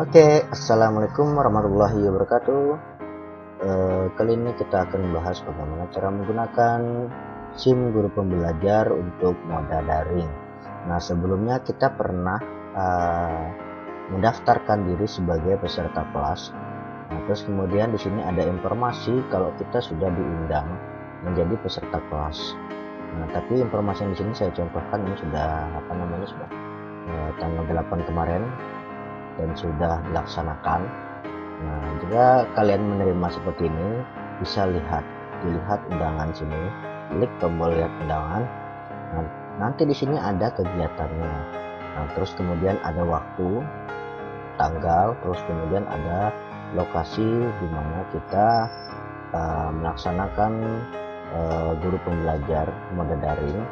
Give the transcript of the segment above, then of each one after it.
Oke, assalamualaikum warahmatullahi wabarakatuh. Kali ini kita akan membahas bagaimana cara menggunakan SIM guru pembelajar untuk moda daring. Nah, sebelumnya kita pernah uh, mendaftarkan diri sebagai peserta kelas. Nah, terus kemudian di sini ada informasi kalau kita sudah diundang menjadi peserta kelas. Nah, tapi informasi yang di sini saya contohkan ini sudah sudah tanggal 8 kemarin dan sudah dilaksanakan. Nah, jika kalian menerima seperti ini, bisa dilihat undangan sini, klik tombol lihat undangan. Nah, nanti di sini ada kegiatannya. Nah, terus kemudian ada waktu, tanggal, terus kemudian ada lokasi di mana kita melaksanakan guru pembelajar mode daring.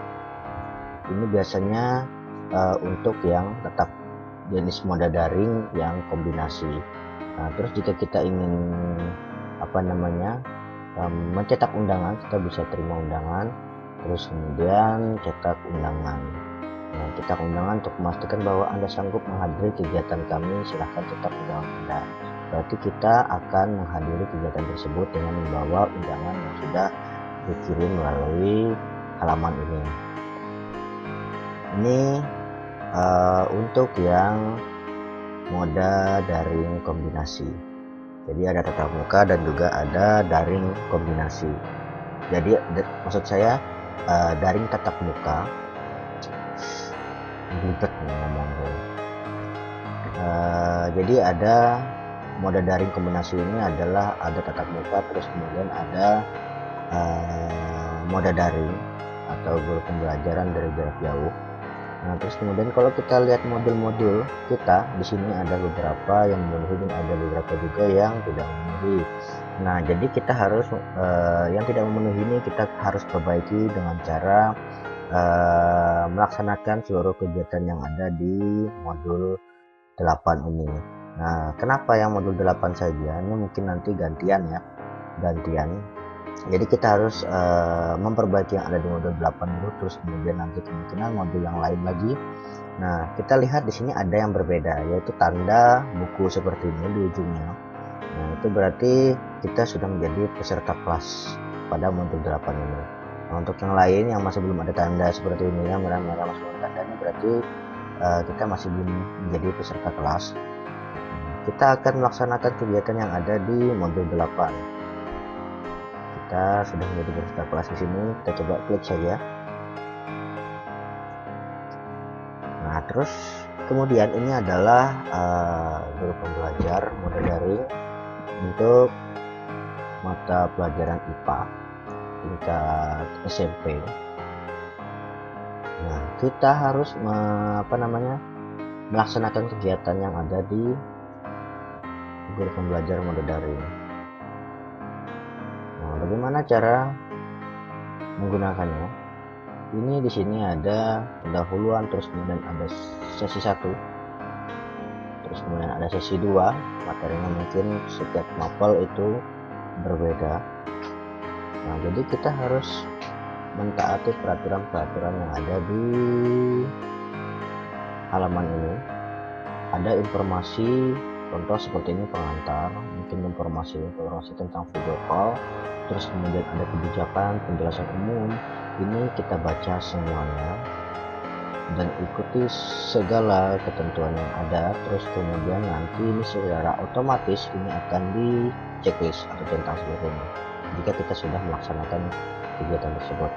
Ini biasanya untuk yang tetap jenis mode daring yang kombinasi. Nah, terus jika kita ingin mencetak undangan, kita bisa terima undangan, terus kemudian cetak undangan. Nah, cetak undangan untuk memastikan bahwa Anda sanggup menghadiri kegiatan kami, silahkan cetak undangan Anda. Berarti kita akan menghadiri kegiatan tersebut dengan membawa undangan yang sudah dikirim melalui halaman ini. Ini untuk yang moda daring kombinasi. Jadi ada tatap muka dan juga ada daring kombinasi. Jadi maksud saya daring tatap muka, ribet ngomong. Jadi ada moda daring kombinasi ini adalah ada tatap muka, terus kemudian ada moda daring atau guru pembelajaran dari jarak jauh. Nah, terus kemudian kalau kita lihat modul-modul kita di sini ada beberapa yang memenuhi dan ada beberapa juga yang tidak memenuhi. Nah, jadi kita harus yang tidak memenuhi ini kita harus perbaiki dengan cara melaksanakan seluruh kegiatan yang ada di modul 8 ini. Nah, kenapa yang modul 8 saja? Ini mungkin nanti gantian. Jadi kita harus memperbaiki yang ada di modul 8 dulu, terus kemudian nanti kemungkinan modul yang lain lagi. Nah, kita lihat di sini ada yang berbeda, yaitu tanda buku seperti ini di ujungnya. Nah, itu berarti kita sudah menjadi peserta kelas pada modul 8 ini. Nah, untuk yang lain yang masih belum ada tanda seperti ini, yang merah-merah masih belum ada, ini berarti kita masih belum menjadi peserta kelas. Kita akan melaksanakan kegiatan yang ada di modul 8. Kita sudah menjadi peserta kelas di sini, kita coba klik saja. Nah, terus kemudian ini adalah guru pembelajar mode daring untuk mata pelajaran IPA tingkat SMP. Nah, kita harus melaksanakan kegiatan yang ada di guru pembelajar mode daring. Nah, bagaimana cara menggunakannya? Ini di sini ada pendahuluan, terus kemudian ada sesi 1, terus kemudian ada sesi 2. Materinya mungkin setiap mapel itu berbeda. Nah, jadi kita harus mentaati peraturan-peraturan yang ada di halaman ini. Ada informasi contoh seperti ini, pengantar, mungkin informasi tentang video call, terus kemudian ada kebijakan, penjelasan umum. Ini kita baca semuanya dan ikuti segala ketentuan yang ada, terus kemudian nanti ini secara otomatis ini akan di checklist atau centang seperti ini jika kita sudah melaksanakan kegiatan tersebut.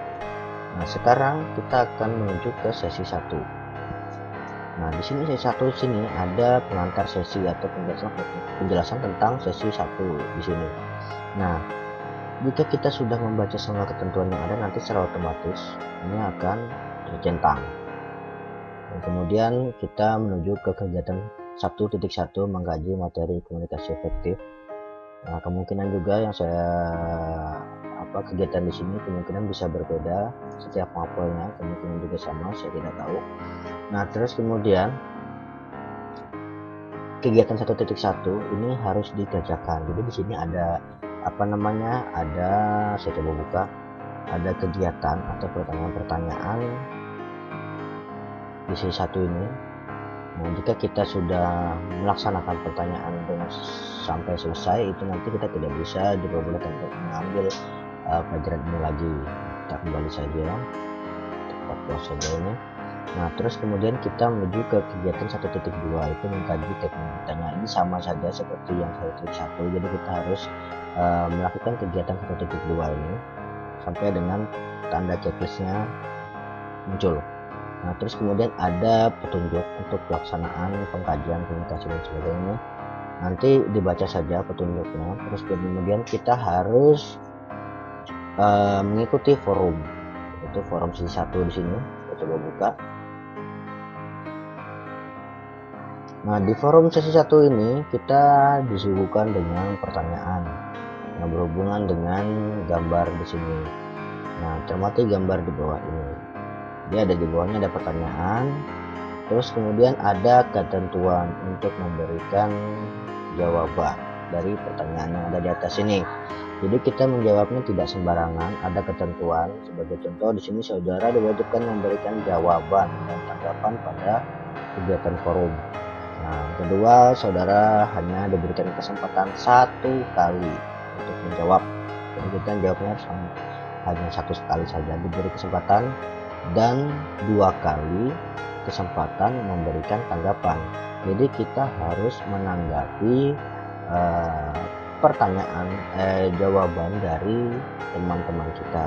Nah, sekarang kita akan menuju ke sesi 1. Nah, di sini sesi 1 sini ada pengantar sesi atau penjelasan tentang sesi 1 di sini. Nah, jika kita sudah membaca semua ketentuan yang ada, nanti secara otomatis ini akan tercentang. Dan kemudian kita menuju ke kegiatan 1.1 mengkaji materi komunikasi efektif. Nah, kemungkinan juga yang kegiatan di sini kemungkinan bisa berbeda setiap mapelnya, kemungkinan juga sama, saya tidak tahu. Nah, terus kemudian kegiatan 1.1 ini harus dikerjakan. Jadi di sini ada saya coba buka, ada kegiatan atau pertanyaan-pertanyaan di sesi 1 ini. Nah, jika kita sudah melaksanakan pertanyaan dengan sampai selesai, itu nanti kita tidak bisa diperbolehkan untuk mengambil pelajaran ini lagi. Kita kembali saja, kita close saja ini. Nah, terus kemudian kita menuju ke kegiatan 1.2, itu mengkaji teknik bertanya. Ini sama saja seperti yang 1.1, jadi kita harus melakukan kegiatan 1.2 ini sampai dengan tanda checklistnya muncul. Nah, terus kemudian ada petunjuk untuk pelaksanaan pengkajian komunikasi dan sebagainya. Nanti dibaca saja petunjuknya. Terus kemudian kita harus mengikuti forum. Itu forum sesi 1 di sini. Kita coba buka. Nah, di forum sesi 1 ini kita disuguhkan dengan pertanyaan yang berhubungan dengan gambar di sini. Nah, cermati gambar di bawah ini. Dia ada di bawahnya, ada pertanyaan, terus kemudian ada ketentuan untuk memberikan jawaban dari pertanyaan yang ada di atas ini. Jadi kita menjawabnya tidak sembarangan, ada ketentuan. Sebagai contoh di sini saudara diwajibkan memberikan jawaban dan tanggapan pada kegiatan forum. Nah, kedua, saudara hanya diberikan kesempatan 1 kali untuk menjawab. Jadi kita jawabnya hanya 1 kali saja, diberi kesempatan, dan 2 kali kesempatan memberikan tanggapan. Jadi kita harus menanggapi pertanyaan jawaban dari teman-teman kita.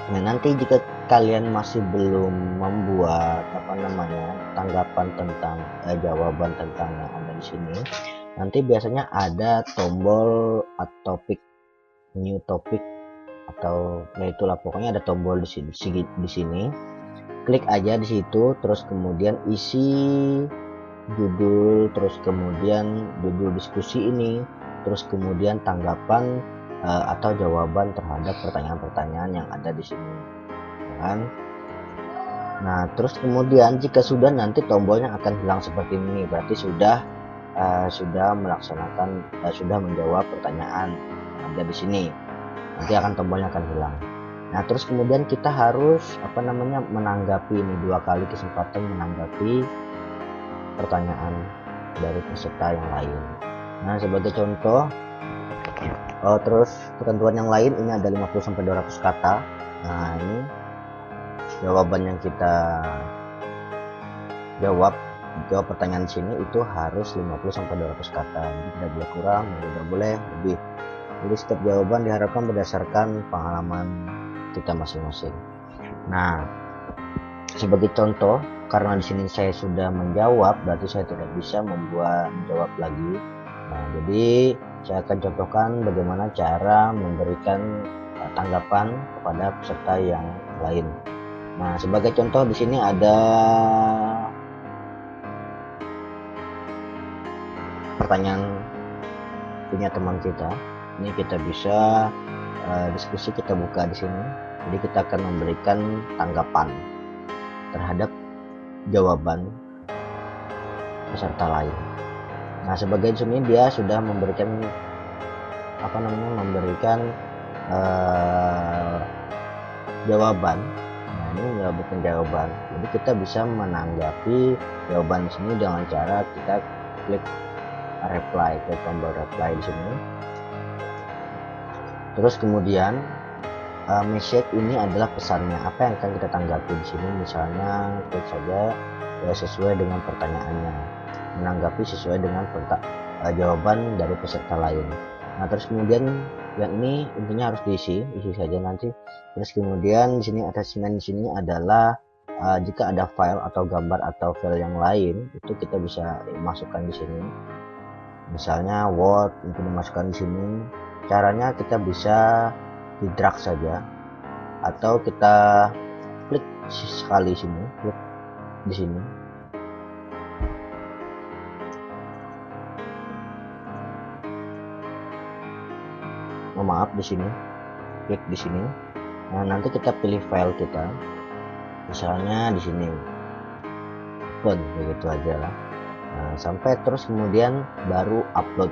Nah, nanti jika kalian masih belum membuat tanggapan tentang jawaban tentang yang ada di sini, nanti biasanya ada tombol atau pick new topic, atau itulah pokoknya ada tombol di sini. Klik aja di situ, terus kemudian isi judul, terus kemudian judul diskusi ini, terus kemudian tanggapan atau jawaban terhadap pertanyaan-pertanyaan yang ada di sini, kan? Nah, terus kemudian jika sudah, nanti tombolnya akan hilang seperti ini, berarti sudah melaksanakan sudah menjawab pertanyaan yang ada di sini. Nanti tombolnya akan hilang. Nah, terus kemudian kita harus menanggapi ini 2 kali kesempatan menanggapi pertanyaan dari peserta yang lain. Nah, sebagai contoh, terus ketentuan yang lain ini ada 50-200 kata. Nah, ini jawaban yang kita jawab pertanyaan di sini itu harus 50-200 kata. Jadi tidak boleh kurang, tidak boleh lebih. Jadi setiap jawaban diharapkan berdasarkan pengalaman kita masing-masing. Nah, sebagai contoh, karena di sini saya sudah menjawab, berarti saya tidak bisa menjawab lagi. Nah, jadi saya akan contohkan bagaimana cara memberikan tanggapan kepada peserta yang lain. Nah, sebagai contoh di sini ada pertanyaan punya teman kita. Ini kita bisa diskusi, kita buka di sini. Jadi kita akan memberikan tanggapan terhadap jawaban peserta lain. Nah, sebagai sini dia sudah memberikan jawaban. Nah, ini memberikan jawaban. Jadi kita bisa menanggapi jawaban di sini dengan cara kita klik reply, klik tombol reply di sini. Terus kemudian message ini adalah pesannya, apa yang akan kita tanggapi di sini. Misalnya klik saja sesuai dengan pertanyaannya, menanggapi sesuai dengan jawaban dari peserta lain. Nah, terus kemudian yang ini intinya harus isi saja nanti. Terus kemudian di sini attachment di sini adalah jika ada file atau gambar atau file yang lain, itu kita bisa masukkan di sini. Misalnya Word, mungkin dimasukkan di sini. Caranya kita bisa di drag saja, atau kita klik sekali sini, klik di sini. Maaf, di sini, klik di sini. Nah, nanti kita pilih file kita, misalnya di sini, open, begitu aja lah. Nah, sampai terus kemudian baru upload.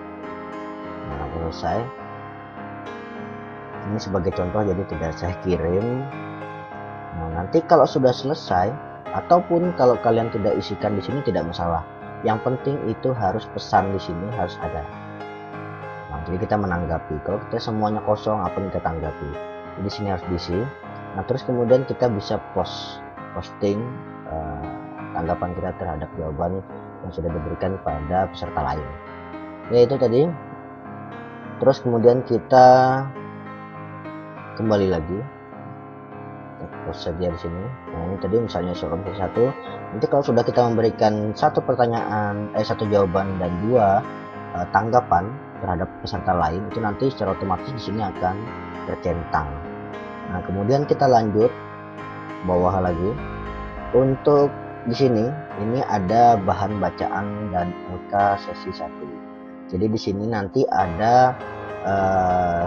Nah, selesai. Ini sebagai contoh, jadi tidak saya kirim. Nah, nanti kalau sudah selesai, ataupun kalau kalian tidak isikan di sini tidak masalah. Yang penting itu harus pesan di sini harus ada. Nah, jadi kita menanggapi. Kalau kita semuanya kosong, apa yang kita tanggapi? Jadi sini harus diisi. Nah, terus kemudian kita bisa posting tanggapan kita terhadap jawaban yang sudah diberikan pada peserta lain. Ya itu tadi. Terus kemudian kita kembali lagi. Terus saja di sini. Nah, ini tadi misalnya soal satu. Nanti kalau sudah kita memberikan satu pertanyaan, satu jawaban dan dua tanggapan terhadap peserta lain, itu nanti secara otomatis di sini akan tercentang. Nah, kemudian kita lanjut bawah lagi. Untuk di sini ini ada bahan bacaan dan LK sesi 1. Jadi di sini nanti ada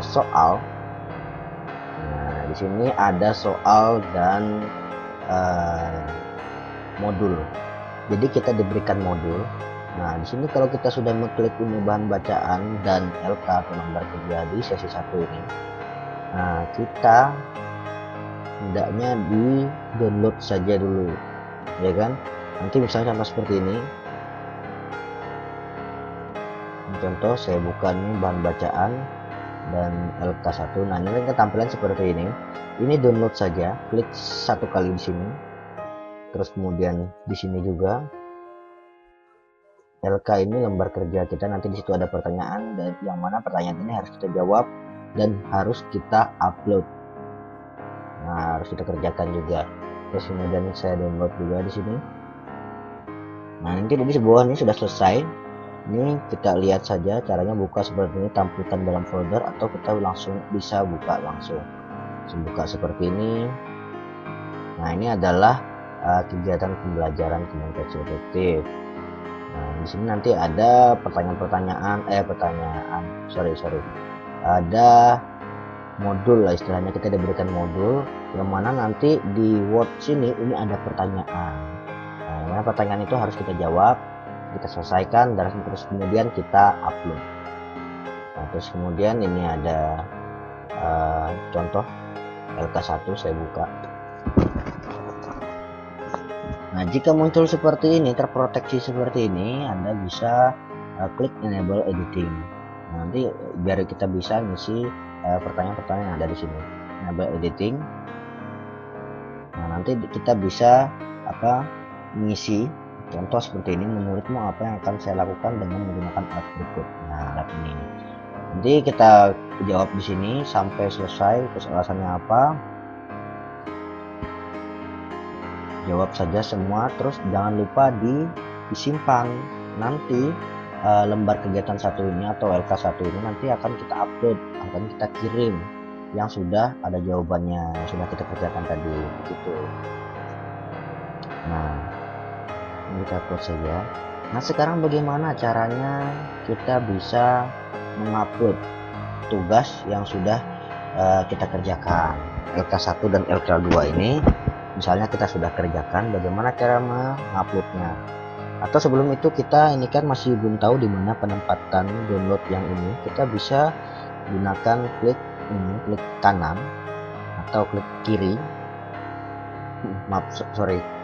soal. Nah, di sini ada soal dan modul. Jadi kita diberikan modul. Nah, di sini kalau kita sudah mengklik ini bahan bacaan dan LK atau lembar kerja di sesi 1 ini, nah kita hendaknya di download saja dulu, ya kan? Nanti misalnya sama seperti ini. Contoh saya buka nih bahan bacaan dan LK1. Nah, ini kan tampilan seperti ini. Ini download saja, klik satu kali di sini. Terus kemudian di sini juga LK ini lembar kerja kita, nanti di situ ada pertanyaan dan yang mana pertanyaan ini harus kita jawab dan harus kita upload. Nah, harus kita kerjakan juga. Terus kemudian saya download juga di sini. Nah, nanti di bawah ini sudah selesai. Ini kita lihat saja caranya buka seperti ini, tampilkan dalam folder atau kita langsung bisa buka langsung. Buka seperti ini. Nah, ini adalah kegiatan pembelajaran komunikasi efektif. Nah, di sini nanti ada ada modul lah istilahnya, kita diberikan modul yang mana nanti di Word sini ini ada pertanyaan. Nah, pertanyaan itu harus kita jawab, kita selesaikan, dan terus kemudian kita upload. Nah, terus kemudian ini ada contoh LK1, saya buka. Nah, jika muncul seperti ini, terproteksi seperti ini, Anda bisa klik enable editing. Nanti biar kita bisa ngisi pertanyaan-pertanyaan yang ada di sini. Enable editing. Nah, nanti kita bisa mengisi contoh seperti ini. Menurutmu apa yang akan saya lakukan dengan menggunakan alat berikut? Nah, alat ini. Nanti kita jawab di sini sampai selesai. Terus alasannya apa? Jawab saja semua, terus jangan lupa disimpan. Nanti lembar kegiatan 1 ini atau LK1 ini nanti akan kita upload, akan kita kirim yang sudah ada jawabannya, yang sudah kita kerjakan tadi, begitu. Nah, ini kita upload saja. Nah, sekarang bagaimana caranya kita bisa mengupload tugas yang sudah kita kerjakan, LK1 dan LK2 ini. Misalnya kita sudah kerjakan, bagaimana cara menguploadnya? Atau sebelum itu kita ini kan masih belum tahu di mana penempatan download yang ini. Kita bisa gunakan klik kanan atau klik kiri.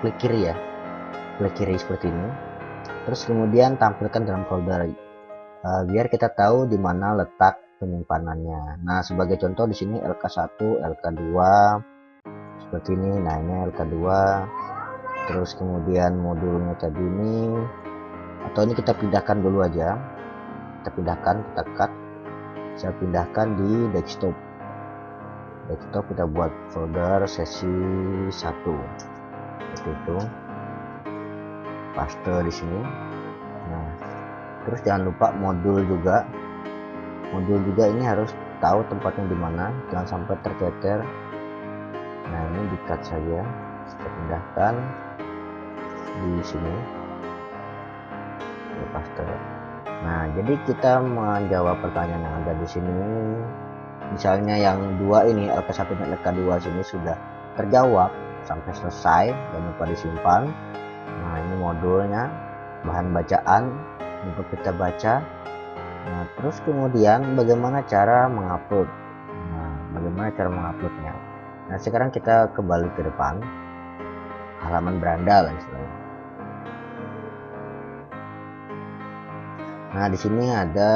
Klik kiri ya. Klik kiri seperti ini. Terus kemudian tampilkan dalam folder biar kita tahu di mana letak penyimpanannya. Nah, sebagai contoh di sini LK1, LK2 seperti ini. Nah, ini LK2. Terus kemudian modulnya tadi ini, atau ini kita pindahkan dulu aja, kita cut, saya pindahkan di desktop, kita buat folder sesi 1 seperti itu, paste di sini. Nah, terus jangan lupa modul juga ini harus tahu tempatnya di mana, jangan sampai tercecer. Nah, ini di cut saja, kita pindahkan di sini, paste. Nah, jadi kita menjawab pertanyaan yang ada di sini. Misalnya yang dua ini, LK1 dan LK2 sini sudah terjawab sampai selesai, jangan lupa disimpan. Nah, ini modulnya, bahan bacaan untuk kita baca. Nah, terus kemudian bagaimana cara mengupload? Nah, bagaimana cara menguploadnya? Nah, sekarang kita kembali ke depan. halaman beranda lah istilahnya. Nah di sini ada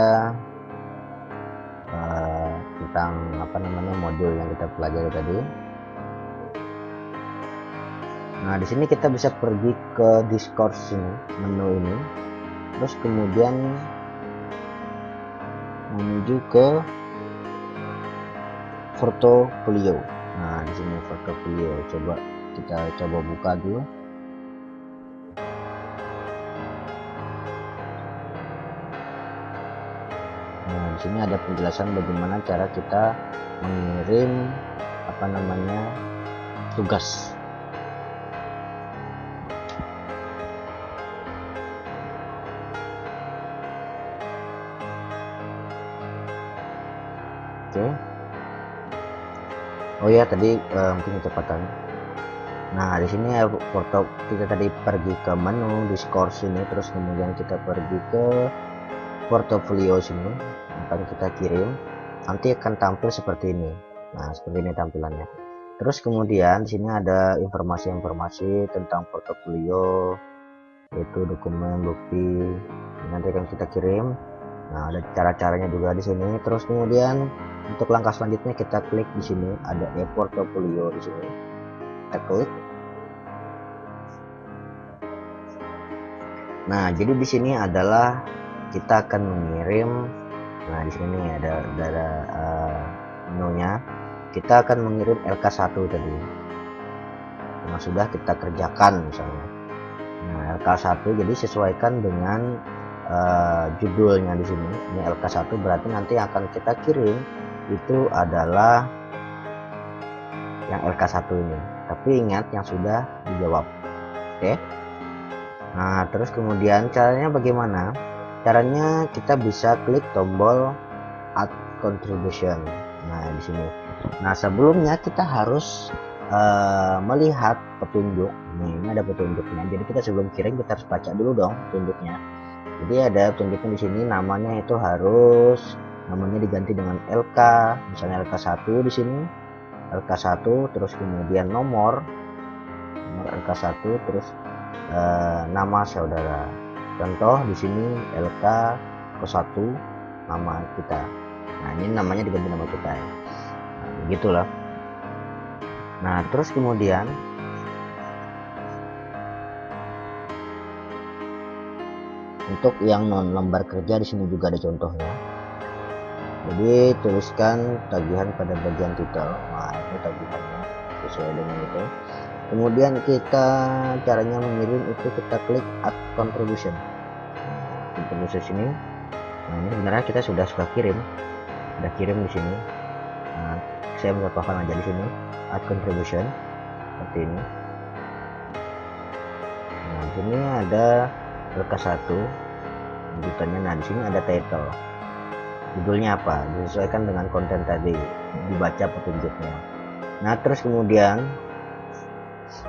tentang modul yang kita pelajari tadi. Nah di sini kita bisa pergi ke Discord sini, menu ini, terus kemudian menuju ke portofolio. Nah di sini portofolio, kita coba buka dulu. Nah di sini ada penjelasan bagaimana cara kita mengirim tugas. Oke. Oh ya tadi mungkin kecepatan. Nah di sini kita tadi pergi ke menu Discord sini, terus kemudian kita pergi ke portofolio sini, akan kita kirim, nanti akan tampil seperti ini. Nah seperti ini tampilannya. Terus kemudian di sini ada informasi-informasi tentang portofolio, yaitu dokumen, bukti, nanti akan kita kirim. Nah ada cara-caranya juga di sini. Terus kemudian untuk langkah selanjutnya kita klik di sini, ada e-portofolio di sini. Kita klik. Nah jadi di sini adalah kita akan mengirim. Nah di sini ada menunya. Kita akan mengirim LK1 tadi yang sudah kita kerjakan misalnya. Nah LK1 jadi sesuaikan dengan judulnya di sini. Ini LK1 berarti nanti akan kita kirim itu adalah yang LK1 ini. Tapi ingat yang sudah dijawab. Oke. Nah terus kemudian caranya bagaimana? Caranya kita bisa klik tombol add contribution. Nah di sini. Nah sebelumnya kita harus melihat petunjuk. Ini ada petunjuknya. Jadi kita sebelum kirim kita harus baca dulu dong petunjuknya. Jadi ada petunjuknya di sini, namanya itu namanya diganti dengan LK, misalnya LK1 di sini. LK1 terus kemudian nomor LK1 terus nama saudara. Contoh di sini LK1 nama kita. Nah ini namanya diganti nama kita ya. Nah, begitulah. Nah terus kemudian untuk yang non lembar kerja di sini juga ada contohnya. Jadi tuliskan tagihan pada bagian titel. Nah itu tagihannya sesuai dengan itu. Kemudian kita caranya mengirim itu kita klik add contribution. Contribution sini. Nah ini sebenarnya kita sudah kirim di sini. Nah, saya mencontohkan aja di sini add contribution seperti ini. Nah di sini ada LK1 lanjutannya. Nah di sini ada title, judulnya apa, disesuaikan dengan konten tadi, dibaca petunjuknya. Nah terus kemudian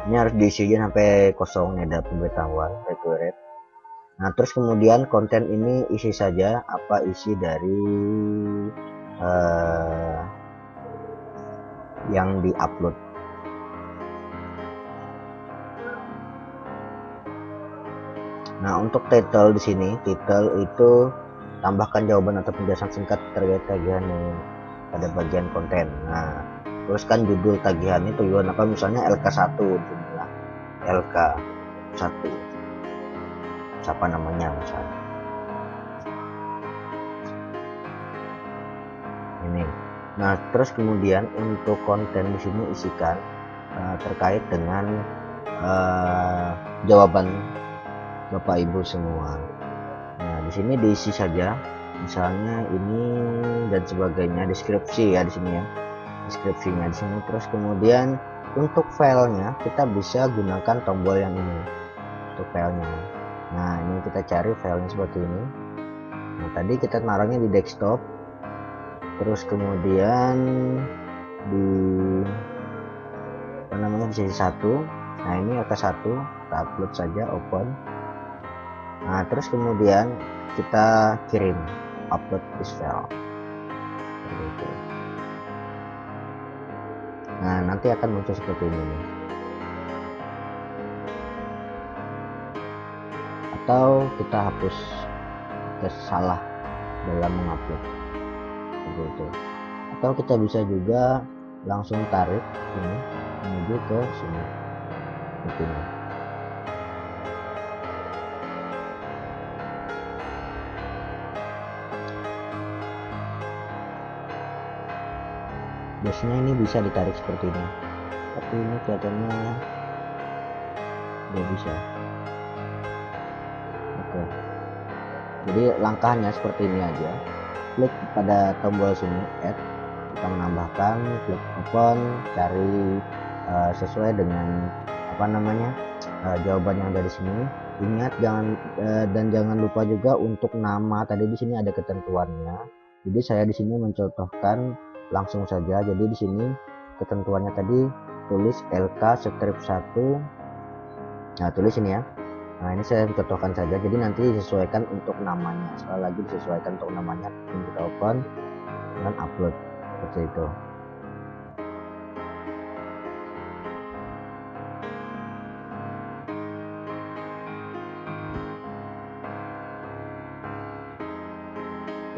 ini harus diisi sampai kosong, ada pemberitahuan required. Nah terus kemudian konten ini isi saja apa isi dari yang diupload. Nah untuk title di sini, title itu tambahkan jawaban atau penjelasan singkat terkait tagihan pada bagian konten. Nah teruskan judul tagihan itu tujuan apa, misalnya LK1 jumlah LK1 siapa namanya misalnya ini. Nah terus kemudian untuk konten di sini isikan terkait dengan jawaban Bapak Ibu semua. Nah di sini diisi saja, misalnya ini dan sebagainya, deskripsi ya di sini ya, deskripsinya di sini. Terus kemudian untuk filenya kita bisa gunakan tombol yang ini untuk filenya. Nah ini kita cari filenya seperti ini. Nah tadi kita naruhnya di desktop, terus kemudian di di sisi 1. Nah ini LK1 kita upload saja, open. Nah terus kemudian kita kirim, upload this file. Nah nanti akan muncul seperti ini. atau kita hapus salah dalam mengupload seperti itu. Atau kita bisa juga langsung tarik ini menuju ke sini seperti ini. Biasanya ini bisa ditarik seperti ini, tapi ini kelihatannya tidak bisa. Oke, jadi langkahnya seperti ini aja. Klik pada tombol sini add, kita menambahkan, klik open, cari sesuai dengan apa namanya jawaban yang ada di sini. Ingat jangan lupa juga untuk nama. Tadi di sini ada ketentuannya, jadi saya di sini mencontohkan langsung saja. Jadi di sini ketentuannya tadi tulis LK strip 1. Nah, tulis ini ya. Nah, ini saya contohkan saja, jadi nanti disesuaikan untuk namanya. Sekali lagi disesuaikan untuk namanya. Ini kita open dan upload seperti itu.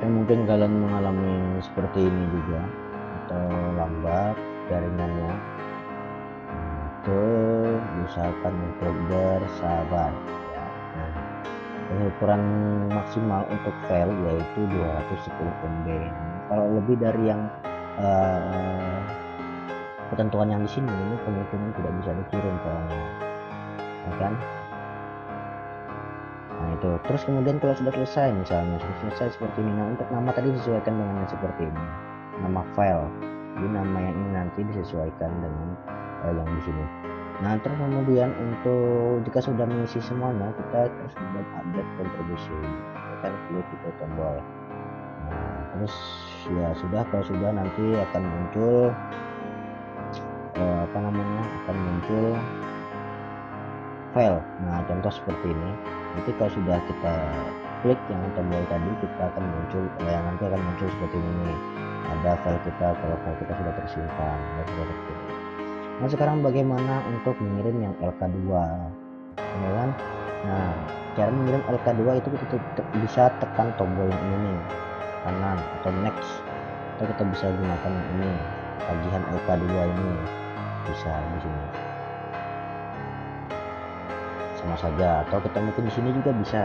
Ya, mungkin kalian mengalami seperti ini juga, atau lambat jaringannya. Itu diusahakan untuk bersabar ya. Nah, ukuran maksimal untuk file yaitu 210 MB. Kalau lebih dari yang ketentuan yang di sini, ini kemungkinan tidak bisa dikirim filenya, ya kan? Nah, itu terus kemudian kalau sudah selesai, misalnya sudah selesai seperti ini. Nah, untuk nama tadi disesuaikan dengan yang seperti ini, nama file. Jadi nama yang ini nanti disesuaikan dengan yang di sini. Nah, terus kemudian untuk jika sudah mengisi semuanya, kita terus buat update contribution, kan klik itu tombol. Nah, terus ya sudah, kalau sudah nanti akan muncul akan muncul file. Nah, contoh seperti ini. Nanti kalau sudah kita klik yang tombol tadi, kita akan muncul nanti akan muncul seperti ini. Ada file kita, kalau file kita sudah tersimpan dan sudah terkirim. Nah, sekarang bagaimana untuk mengirim yang LK2, ya kan? Nah, cara mengirim LK2 itu kita bisa tekan tombol yang ini nih, kanan, atau next, atau kita bisa gunakan yang ini, tagihan LK2 ini, bisa di sini sama saja, atau kita mungkin di sini juga bisa.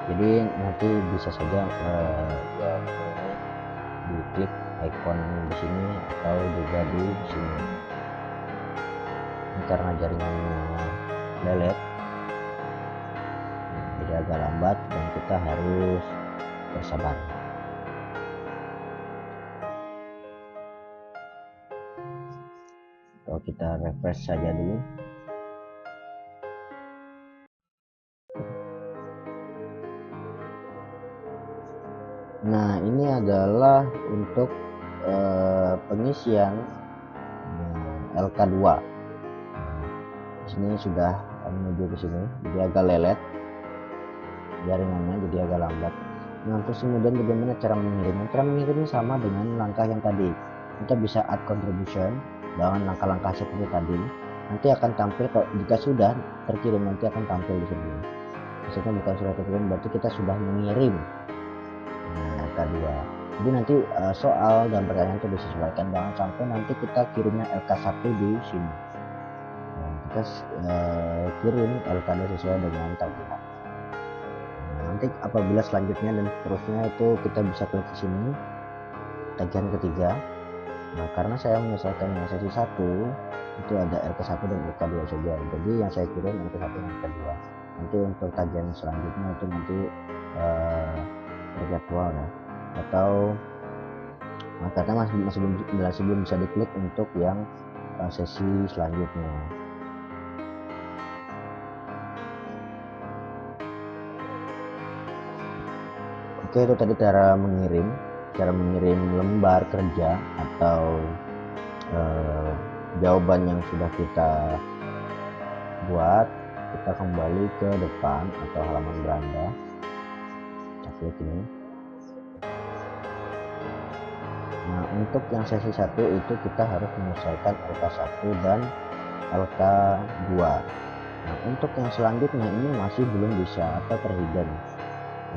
Jadi nanti bisa saja diklik icon di sini atau juga di sini. Ini karena jaringannya lelet, jadi agak lambat dan kita harus bersabar. Kalau kita refresh saja dulu. Nah, ini adalah untuk pengisian LK2. Di sini sudah menuju ke sini, jadi agak lelet jaringannya, jadi agak lambat. Nah, terus kemudian bagaimana cara mengirimnya? Cara mengirimnya sama dengan langkah yang tadi. Kita bisa add contribution dengan langkah-langkah seperti tadi. Nanti akan tampil, jika sudah terkirim nanti akan tampil di sini. Misalkan bukan sudah terkirim, berarti kita sudah mengirim LK2. Jadi nanti soal dan pertanyaan itu disesuaikan, jangan sampai nanti kita kirimnya LK1 di sini. Nah, kita kirim LK2 sesuai dengan tagihan. Nah, nanti apabila selanjutnya dan seterusnya itu kita bisa klik di sini tagihan ketiga. Nah, karena saya menyelesaikan yang sesi 1 itu ada LK1 dan LK2 saja, jadi yang saya kirim LK1 dan LK2. Nanti untuk tagihan selanjutnya itu nanti terjadwal ya, atau karena masih belum bisa diklik untuk yang sesi selanjutnya. Oke, itu tadi cara mengirim lembar kerja atau jawaban yang sudah kita buat. Kita kembali ke depan atau halaman beranda, kita klik ini. Nah, untuk yang sesi 1 itu kita harus menyelesaikan LK1 dan LK2. Nah, untuk yang selanjutnya ini masih belum bisa atau terhidden.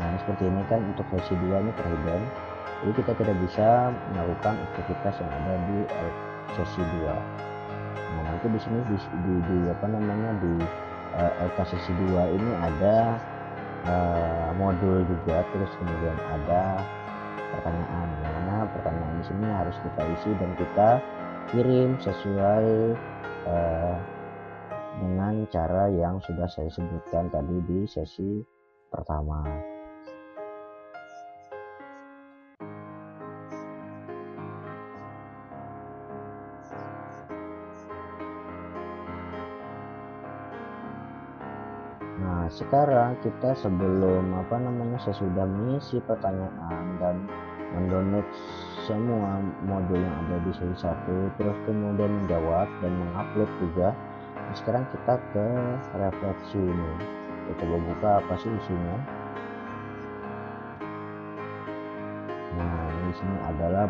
Nah, ini seperti ini kan, untuk sesi 2 ini terhidden. Jadi kita tidak bisa melakukan aktivitas yang ada di sesi 2. Nah, nanti di sini di apa namanya, di LK sesi 2 ini ada modul juga, terus kemudian ada pertanyaan, yang mana pertanyaan di sini harus kita isi dan kita kirim sesuai dengan cara yang sudah saya sebutkan tadi di sesi pertama. Nah, sekarang kita sebelum apa namanya, sesudah mengisi pertanyaan dan mendownload semua modul yang ada di sesi 1, terus kemudian menjawab dan mengupload juga. Nah, sekarang kita ke refleksi ini. Kita coba buka apa sih isinya. Nah, ini di sini adalah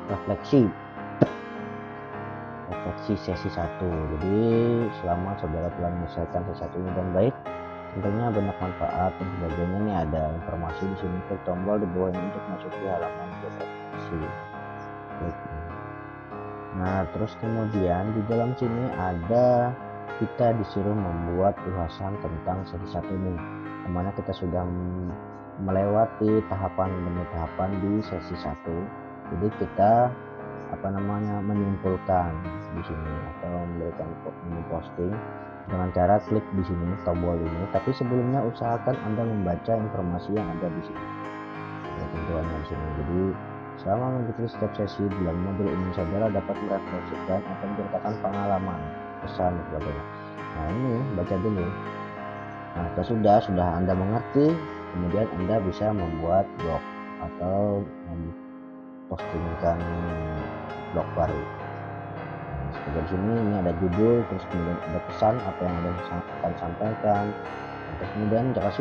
refleksi sesi 1. Jadi selama saudara telah menyelesaikan sesi 1 ini dengan baik, tentunya banyak manfaat dan sebagainya. Ini ada informasi di sini, klik tombol di bawah ini untuk masuk ke halaman refleksi. Nah, terus kemudian di dalam sini ada kita disuruh membuat ulasan tentang sesi 1 ini, dimana kita sudah melewati tahapan demi tahapan di sesi 1. Jadi kita apa namanya, menyimpulkan di sini atau memberikan posting dengan cara klik di sini tombol ini. Tapi sebelumnya usahakan Anda membaca informasi yang ada di sini, ketentuannya di sini. Jadi selama mengikuti setiap sesi dalam modul ini, saudara dapat merefleksikan atau menceritakan pengalaman, pesan, dan sebagainya. Nah, ini baca dulu. Nah, sudah Anda mengerti, kemudian Anda bisa membuat blog atau mempostingkan blog baru. Nah, seperti di sini ini ada judul, terus kemudian ada pesan apa yang Anda akan sampaikan. Terus kemudian jika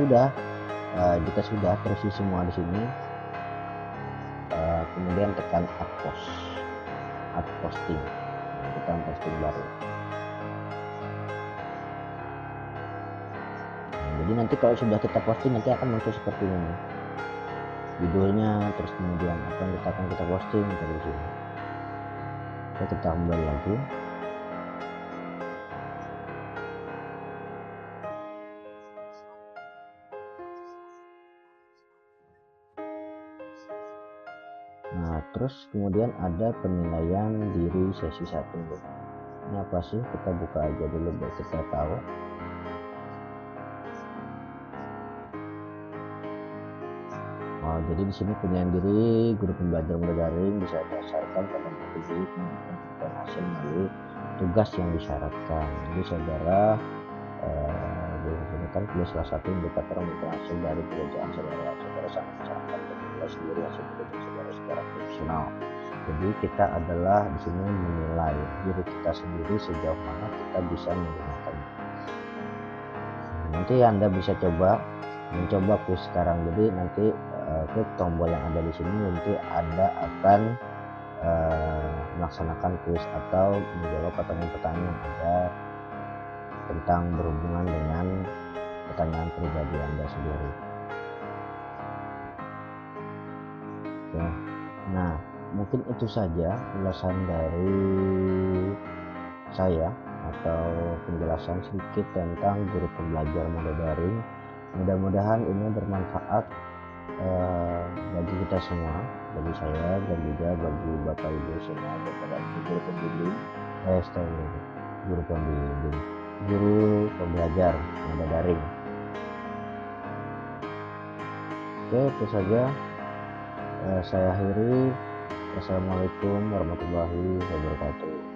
sudah terisi semua di sini, kemudian tekan add posting, tekan posting baru. Nah, jadi nanti kalau sudah kita posting, nanti akan muncul seperti ini judulnya, terus kemudian apa yang kita posting dari sini. Kita kembali lagi. Nah, terus kemudian ada penilaian diri sesi 1. Ini apa sih? Kita buka aja dulu biar kita tahu. Oh, jadi di sini penilaian diri guru pembelajar daring bisa berdasarkan pada metode penelitian hasil melalui tugas yang disyaratkan. Jadi saudara ini kan pilih salah satu indikator menentukan hasil dari pekerjaan saudara. Saudara sangat disarankan untuk menilai sendiri hasil pekerjaan saudara secara profesional. Jadi kita adalah di sini menilai diri kita sendiri sejauh mana kita bisa menggunakannya. Nanti Anda bisa mencoba kuis sekarang. Jadi nanti klik tombol yang ada di sini, nanti Anda akan melaksanakan kuis atau menjawab pertanyaan-pertanyaan yang ada tentang berhubungan dengan pertanyaan pribadi Anda sendiri. Oke. Nah, mungkin itu saja ulasan dari saya atau penjelasan sedikit tentang guru pembelajar mode daring. Mudah-mudahan ini bermanfaat bagi kita semua, bagi saya dan juga bagi Bapak Ibu semua, kepada guru pembimbing, guru pembelajar mode daring. Oke, itu saja. Saya akhiri. Wassalamualaikum warahmatullahi wabarakatuh.